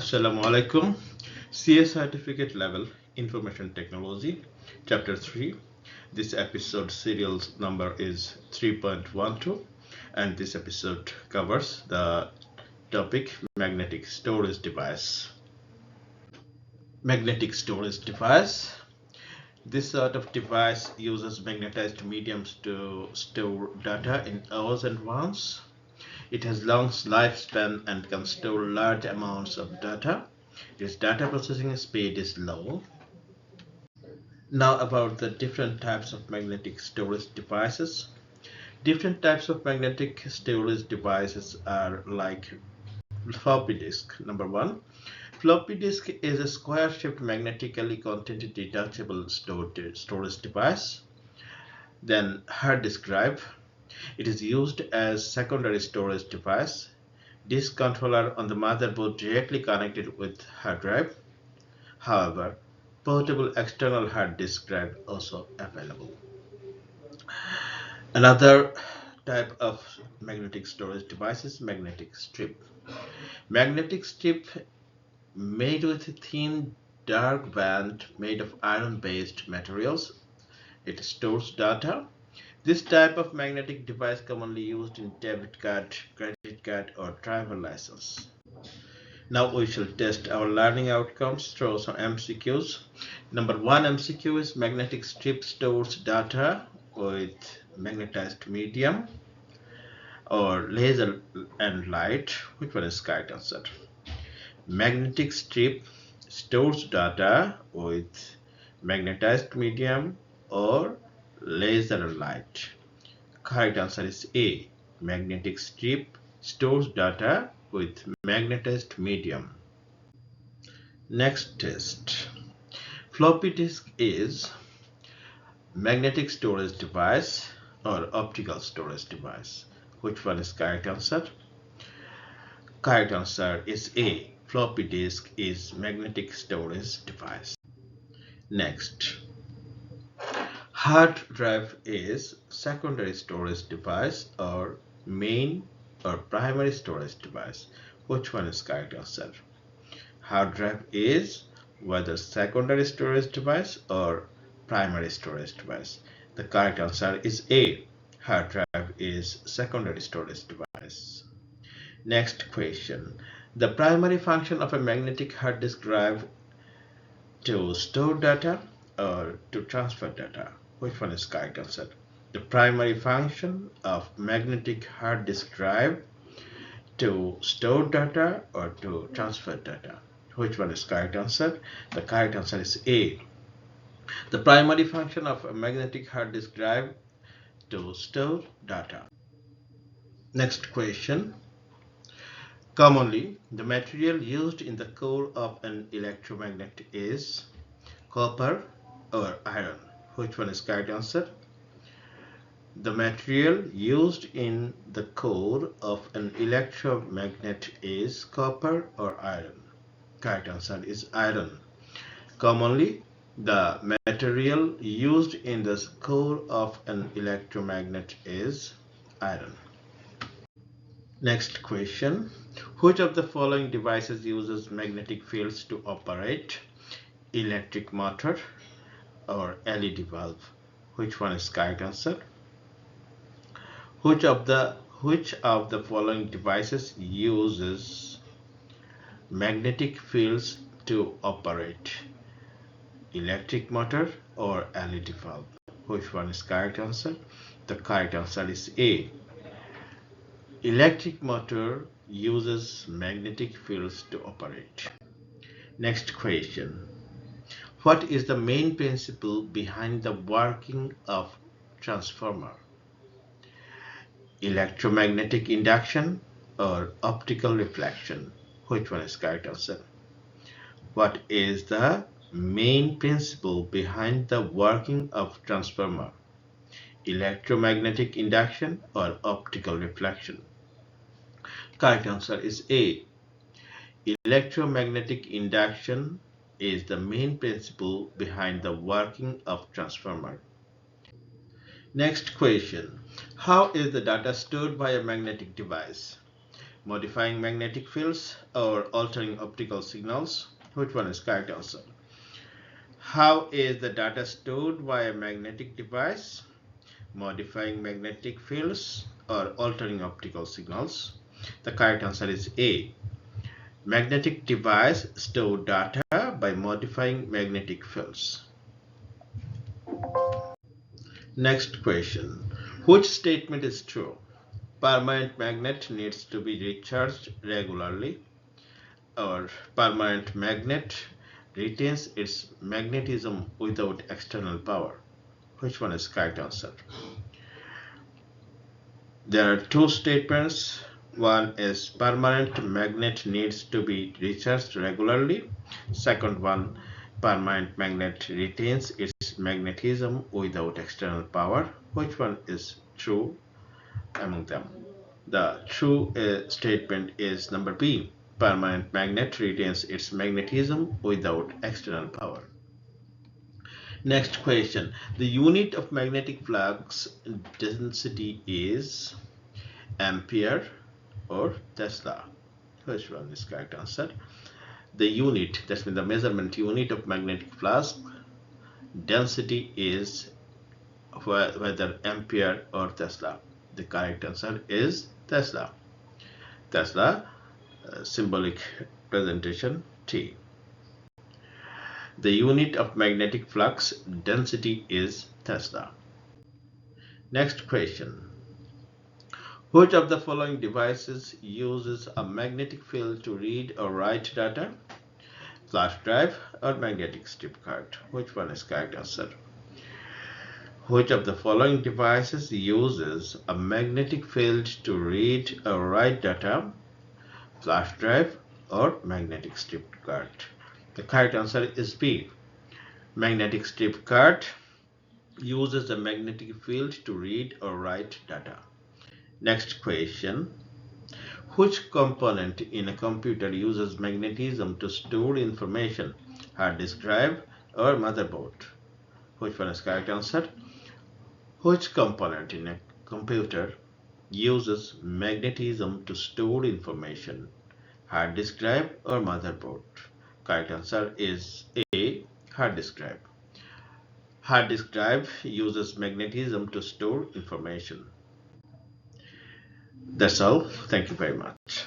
Assalamu alaikum. CS Certificate Level Information Technology, Chapter 3. This episode serial number is 3.12, and this episode covers the topic magnetic storage device. Magnetic storage device. This sort of device uses magnetized mediums to store data in hours and ones. It has long lifespan and can store large amounts of data. Its data processing speed is low. Now about the different types of magnetic storage devices. Different types of magnetic storage devices are like floppy disk. Number one, floppy disk is a square-shaped magnetically content detachable storage device. Then hard disk drive. It is used as secondary storage device. Disk controller on the motherboard directly connected with hard drive. However, portable external hard disk drive also available. Another type of magnetic storage device is magnetic strip. Magnetic strip made with a thin dark band made of iron-based materials. It stores data. This type of magnetic device commonly used in debit card, credit card, or driver license. Now we shall test our learning outcomes through some MCQs. Number one MCQ is magnetic strip stores data with magnetized medium or laser and light. Which one is correct answer? Magnetic strip stores data with magnetized medium or laser light. Correct answer is A. Magnetic strip stores data with magnetized medium. Next test. Floppy disk is magnetic storage device or optical storage device. Which one is correct answer? Correct answer is A. Floppy disk is magnetic storage device. Next. Hard drive is secondary storage device or main or primary storage device. Which one is correct answer? Hard drive is whether secondary storage device or primary storage device. The correct answer is A. Hard drive is secondary storage device. Next question. The primary function of a magnetic hard disk drive to store data or to transfer data. Which one is correct answer? The primary function of magnetic hard disk drive to store data or to transfer data. Which one is correct answer? The correct answer is A. The primary function of a magnetic hard disk drive to store data. Next question. Commonly, the material used in the core of an electromagnet is copper or iron. Which one is correct answer? The material used in the core of an electromagnet is copper or iron. Correct answer is iron. Commonly, the material used in the core of an electromagnet is iron. Next question. Which of the following devices uses magnetic fields to operate? Electric motor or LED bulb? Which one is correct answer? Which of the following devices uses magnetic fields to operate? Electric motor or LED bulb? Which one is correct answer? The correct answer is A. Electric motor uses magnetic fields to operate. Next question. What is the main principle behind the working of transformer? Electromagnetic induction or optical reflection? Which one is correct answer? What is the main principle behind the working of transformer? Electromagnetic induction or optical reflection? Correct answer is A. Electromagnetic induction is the main principle behind the working of transformer. Next question. How is the data stored by a magnetic device? Modifying magnetic fields or altering optical signals? Which one is correct answer? How is the data stored by a magnetic device? Modifying magnetic fields or altering optical signals? The correct answer is A. Magnetic device store data by modifying magnetic fields. Next question. Which statement is true? Permanent magnet needs to be recharged regularly, or permanent magnet retains its magnetism without external power. Which one is correct answer? There are two statements. One is permanent magnet needs to be recharged regularly. Second one, permanent magnet retains its magnetism without external power. Which one is true among them? The true statement is number B. Permanent magnet retains its magnetism without external power. Next question. The unit of magnetic flux density is ampere or Tesla. Which one is correct answer? The unit, that means the measurement unit of magnetic flux density is whether ampere or Tesla. The correct answer is Tesla. Tesla, symbolic presentation T. The unit of magnetic flux density is Tesla. Next question. Which of the following devices uses a magnetic field to read or write data? Flash drive or magnetic strip card? Which one is correct answer? Which of the following devices uses a magnetic field to read or write data? Flash drive or magnetic strip card? The correct answer is B. Magnetic strip card uses a magnetic field to read or write data. Next question. Which component in a computer uses magnetism to store information? Hard disk drive or motherboard? Which one is correct answer? Which component in a computer uses magnetism to store information? Hard disk drive or motherboard? Correct answer is A. Hard disk drive. Hard disk drive uses magnetism to store information. That's all. Thank you very much.